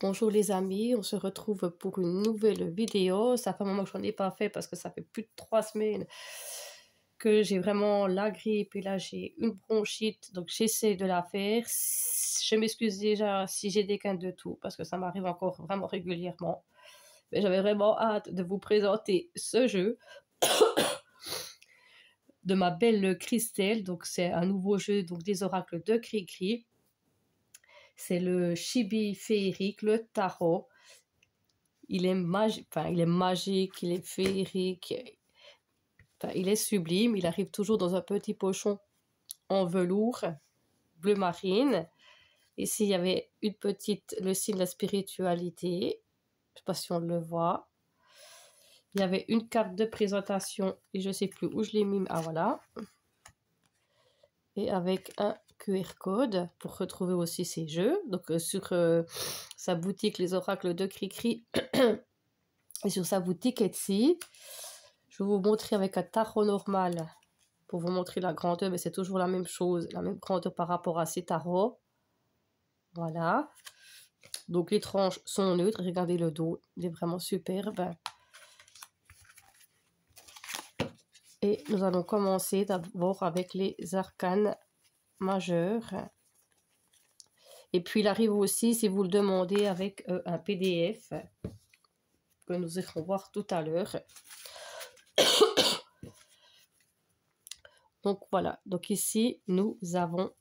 Bonjour les amis, on se retrouve pour une nouvelle vidéo. Ça fait un moment que j'en ai pas fait parce que ça fait plus de 3 semaines que j'ai vraiment la grippe et là j'ai une bronchite, donc j'essaie de la faire. Je m'excuse déjà si j'ai des quintes de tout parce que ça m'arrive encore vraiment régulièrement. Mais j'avais vraiment hâte de vous présenter ce jeu de ma belle Christelle. Donc c'est un nouveau jeu donc des oracles de Cricri. C'est le chibi féerique, le tarot. Il est magique, il est féerique, il est sublime. Il arrive toujours dans un petit pochon en velours bleu marine. Ici, il y avait le signe de la spiritualité. Je ne sais pas si on le voit. Il y avait une carte de présentation et je ne sais plus où je l'ai mis. Ah voilà. Et avec un QR code pour retrouver aussi ces jeux. Donc sur sa boutique Les Oracles de Cricri et sur sa boutique Etsy. Je vais vous montrer avec un tarot normal pour vous montrer la grandeur, mais c'est toujours la même chose, la même grandeur par rapport à ces tarots. Voilà. Donc les tranches sont neutres. Regardez le dos, il est vraiment superbe. Et nous allons commencer d'abord avec les arcanes majeurs. Et puis il arrive aussi, si vous le demandez, avec un PDF que nous irons voir tout à l'heure. Donc voilà, donc ici nous avons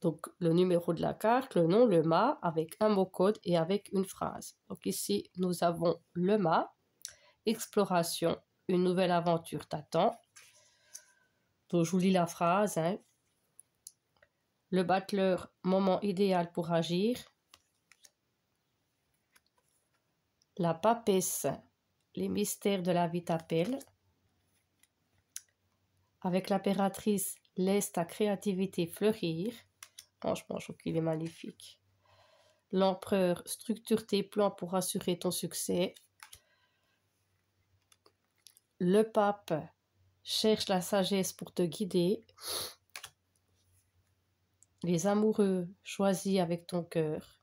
donc le numéro de la carte, le nom, le mât, avec un mot code et avec une phrase. Donc ici nous avons le mât, exploration, une nouvelle aventure t'attend. Donc je vous lis la phrase. Le battleur, moment idéal pour agir. La papesse, les mystères de la vie t'appellent. Avec l'impératrice, laisse ta créativité fleurir. Franchement, je trouve qu'il est magnifique. L'empereur, structure tes plans pour assurer ton succès. Le pape, cherche la sagesse pour te guider. Les amoureux, choisis avec ton cœur.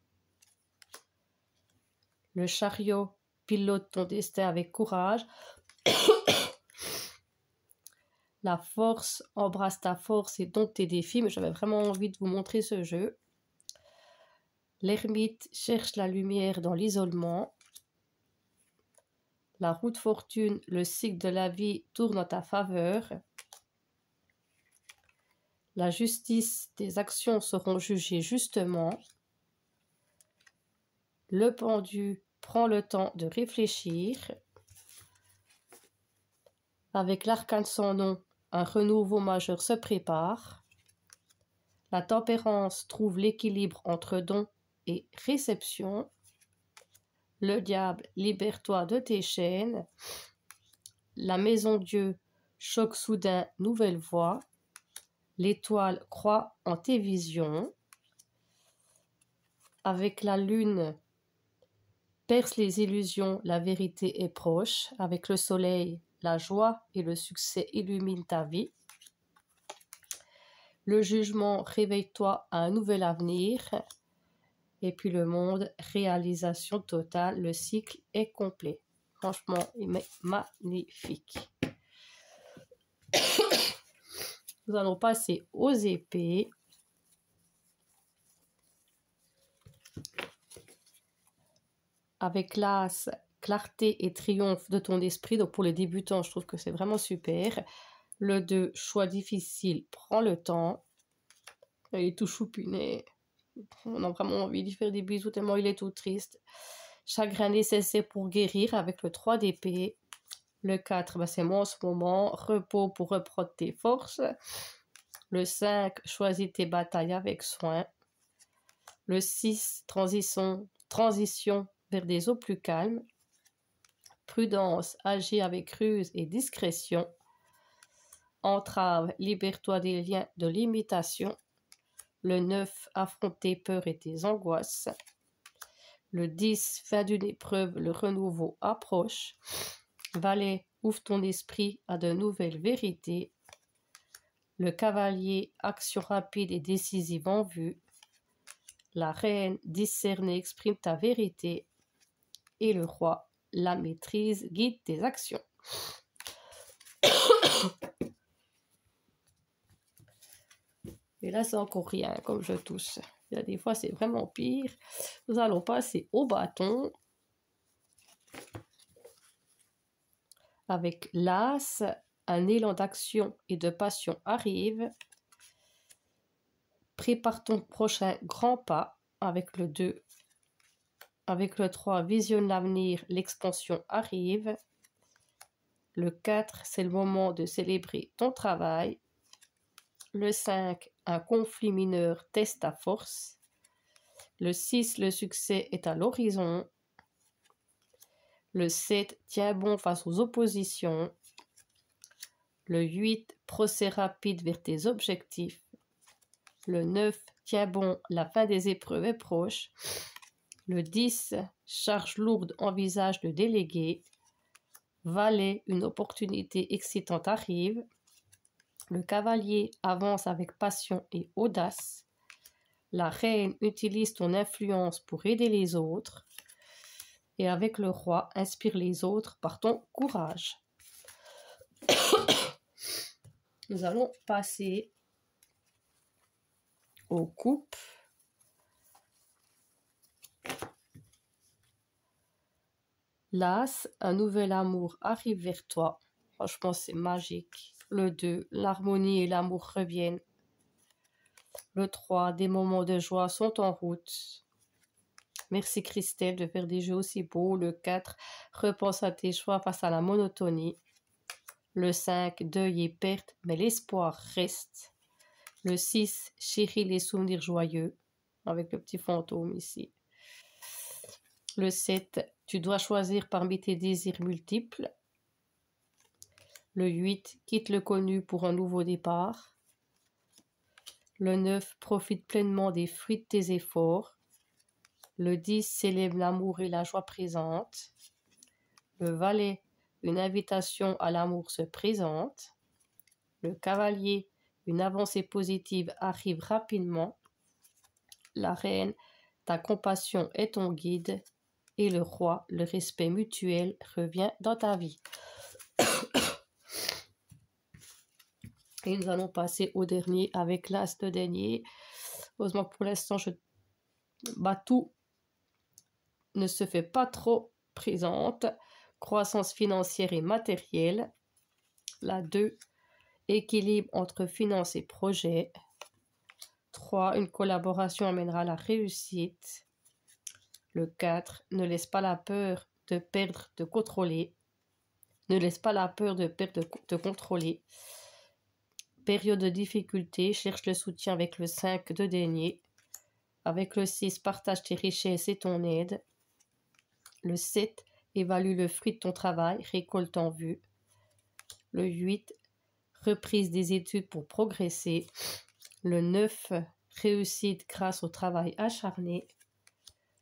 Le chariot, pilote ton destin avec courage. La force, embrasse ta force et dompte tes défis. Mais j'avais vraiment envie de vous montrer ce jeu. L'ermite cherche la lumière dans l'isolement. La roue de fortune, le cycle de la vie tourne en ta faveur. La justice, tes actions seront jugées justement. Le pendu, prend le temps de réfléchir. Avec l'arcane sans nom, un renouveau majeur se prépare. La tempérance trouve l'équilibre entre don et réception. Le diable, libère-toi de tes chaînes. La maison Dieu, choc soudain, nouvelle voie. L'étoile croit en tes visions. Avec la lune, perce les illusions, la vérité est proche. Avec le soleil, la joie et le succès illuminent ta vie. Le jugement, réveille-toi à un nouvel avenir. Et puis le monde, réalisation totale, le cycle est complet. Franchement, il est magnifique. Nous allons passer aux épées. Avec l'as, clarté et triomphe de ton esprit. Donc pour les débutants, je trouve que c'est vraiment super. Le 2, choix difficile, prends le temps. Il est tout choupiné. On a vraiment envie de faire des bisous tellement il est tout triste. Chagrin nécessaire pour guérir avec le 3 d'épée. Le 4, c'est moi en ce moment. Repos pour reprendre tes forces. Le 5, choisis tes batailles avec soin. Le 6, transition vers des eaux plus calmes. Prudence, agis avec ruse et discrétion. Entrave, libère-toi des liens de limitation. Le 9, affronte tes peurs et tes angoisses. Le 10, fin d'une épreuve, le renouveau approche. Valet, ouvre ton esprit à de nouvelles vérités. Le cavalier, action rapide et décisive en vue. La reine, discerne et exprime ta vérité. Et le roi, la maîtrise, guide tes actions. Et là, c'est encore rien, comme je touche. Il y a des fois, c'est vraiment pire. Nous allons passer au bâton. Avec l'as, un élan d'action et de passion arrive. Prépare ton prochain grand pas avec le 2. Avec le 3, visionne l'avenir, l'expansion arrive. Le 4, c'est le moment de célébrer ton travail. Le 5, un conflit mineur teste ta force. Le 6, le succès est à l'horizon. Le 7, tiens bon face aux oppositions. Le 8, procès rapide vers tes objectifs. Le 9, tiens bon, la fin des épreuves est proche. Le 10, charge lourde, envisage de déléguer. Valet, une opportunité excitante arrive. Le cavalier avance avec passion et audace. La reine utilise ton influence pour aider les autres. Et avec le roi, inspire les autres par ton courage. Nous allons passer aux coupes. L'as, un nouvel amour arrive vers toi. Franchement, c'est magique. Le 2, l'harmonie et l'amour reviennent. Le 3, des moments de joie sont en route. Merci Christelle de faire des jeux aussi beaux. Le 4, repense à tes choix face à la monotonie. Le 5, deuil et perte, mais l'espoir reste. Le 6, chéris les souvenirs joyeux, avec le petit fantôme ici. Le 7, tu dois choisir parmi tes désirs multiples. Le 8, quitte le connu pour un nouveau départ. Le 9, profite pleinement des fruits de tes efforts. Le 10, célèbre l'amour et la joie présente. Le valet, une invitation à l'amour se présente. Le cavalier, une avancée positive arrive rapidement. La reine, ta compassion est ton guide. Et le roi, le respect mutuel revient dans ta vie. Et nous allons passer au dernier avec l'as de denier. Heureusement que pour l'instant, tout ne se fait pas trop présente. Croissance financière et matérielle. La 2, équilibre entre finances et projets. 3, une collaboration amènera la réussite. Le 4, ne laisse pas la peur de perdre de contrôler. Ne laisse pas la peur de perdre de contrôler. Période de difficulté, cherche le soutien avec le 5 de denier. Avec le 6, partage tes richesses et ton aide. Le 7, évalue le fruit de ton travail, récolte en vue. Le 8, reprise des études pour progresser. Le 9, réussite grâce au travail acharné.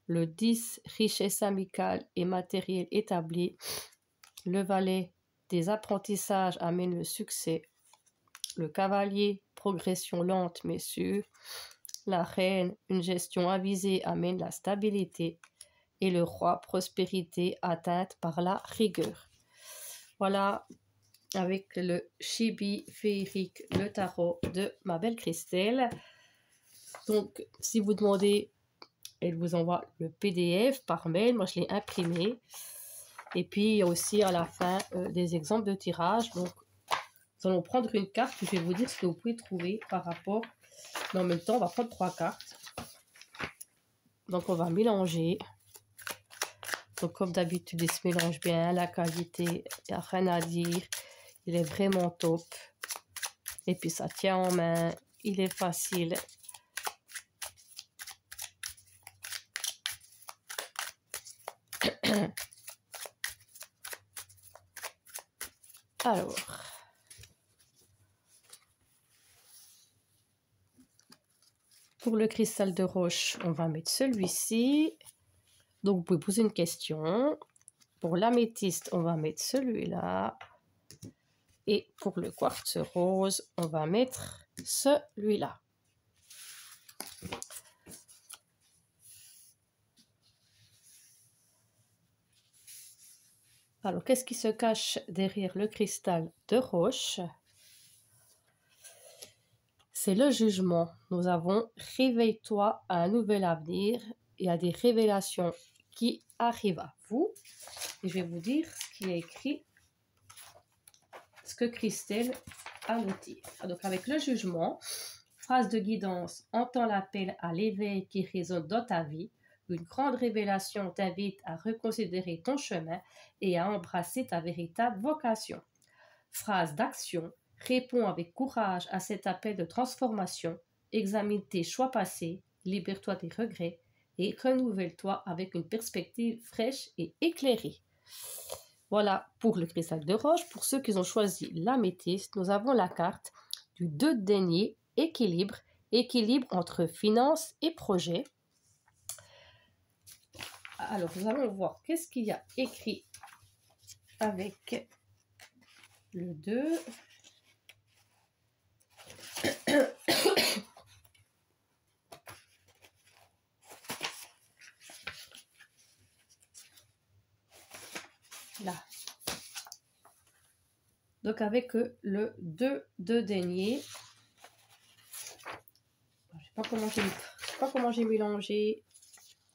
Le 10, richesse amicale et matérielle établie. Le valet, des apprentissages amènent le succès. Le cavalier, progression lente mais sûre. La reine, une gestion avisée amène la stabilité. Et le roi, prospérité atteinte par la rigueur. Voilà, avec le chibi féerique, le tarot de ma belle Christelle. Donc, si vous demandez, elle vous envoie le PDF par mail. Moi, je l'ai imprimé. Et puis, il y a aussi à la fin des exemples de tirage. Donc, nous allons prendre une carte. Je vais vous dire ce que vous pouvez trouver par rapport. Mais en même temps, on va prendre 3 cartes. Donc, on va mélanger. Donc, comme d'habitude, il se mélange bien. La qualité, il n'y a rien à dire. Il est vraiment top. Et puis, ça tient en main. Il est facile. Alors, pour le cristal de roche, on va mettre celui-ci. Donc, vous pouvez poser une question. Pour l'améthyste, on va mettre celui-là. Et pour le quartz rose, on va mettre celui-là. Alors, qu'est-ce qui se cache derrière le cristal de roche? C'est le jugement. Nous avons réveille-toi à un nouvel avenir et à des révélations qui arrivent à vous. Et je vais vous dire ce qui est écrit, ce que Christelle a noté. Donc, avec le jugement, phrase de guidance, entends l'appel à l'éveil qui résonne dans ta vie. Une grande révélation t'invite à reconsidérer ton chemin et à embrasser ta véritable vocation. Phrase d'action, réponds avec courage à cet appel de transformation, examine tes choix passés, libère-toi des regrets et renouvelle-toi avec une perspective fraîche et éclairée. Voilà pour le cristal de roche. Pour ceux qui ont choisi l'améthyste, nous avons la carte du 2 de denier, équilibre, équilibre entre finances et projets. Alors, nous allons voir qu'est-ce qu'il y a écrit avec le 2. Là. Donc, avec le 2 de denier. Je ne sais pas comment j'ai mélangé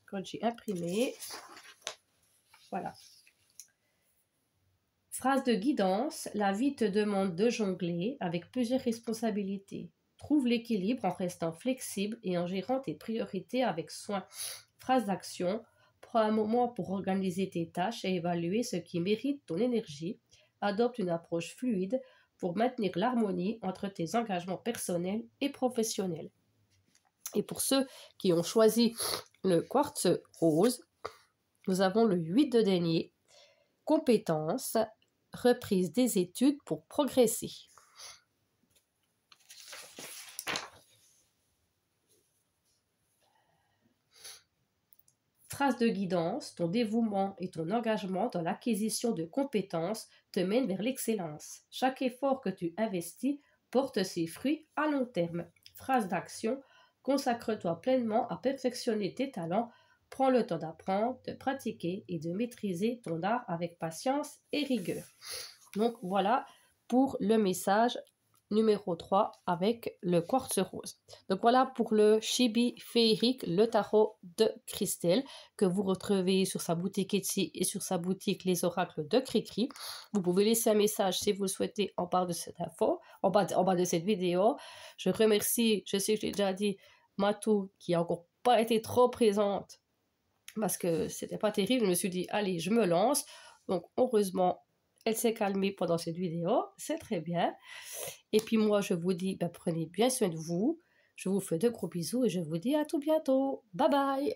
quand j'ai imprimé. Voilà. Phrase de guidance, la vie te demande de jongler avec plusieurs responsabilités. Trouve l'équilibre en restant flexible et en gérant tes priorités avec soin. Phrase d'action, prends un moment pour organiser tes tâches et évaluer ce qui mérite ton énergie. Adopte une approche fluide pour maintenir l'harmonie entre tes engagements personnels et professionnels. Et pour ceux qui ont choisi le quartz rose, nous avons le 8 de denier, compétences, reprise des études pour progresser. Phrase de guidance, ton dévouement et ton engagement dans l'acquisition de compétences te mènent vers l'excellence. Chaque effort que tu investis porte ses fruits à long terme. Phrase d'action, consacre-toi pleinement à perfectionner tes talents. Prends le temps d'apprendre, de pratiquer et de maîtriser ton art avec patience et rigueur. Donc voilà pour le message numéro 3 avec le quartz rose. Donc voilà pour le Chibi féerique, le tarot de Christelle, que vous retrouvez sur sa boutique Etsy et sur sa boutique Les Oracles de Cricri. Vous pouvez laisser un message si vous le souhaitez en bas de cette info, en bas de cette vidéo. Je remercie, je sais que je l'ai déjà dit, Matou, qui n'a encore pas été trop présente parce que c'était pas terrible. Je me suis dit, allez, je me lance. Donc heureusement, elle s'est calmée pendant cette vidéo, c'est très bien. Et puis moi, je vous dis, prenez bien soin de vous. Je vous fais de gros bisous et je vous dis à tout bientôt. Bye bye!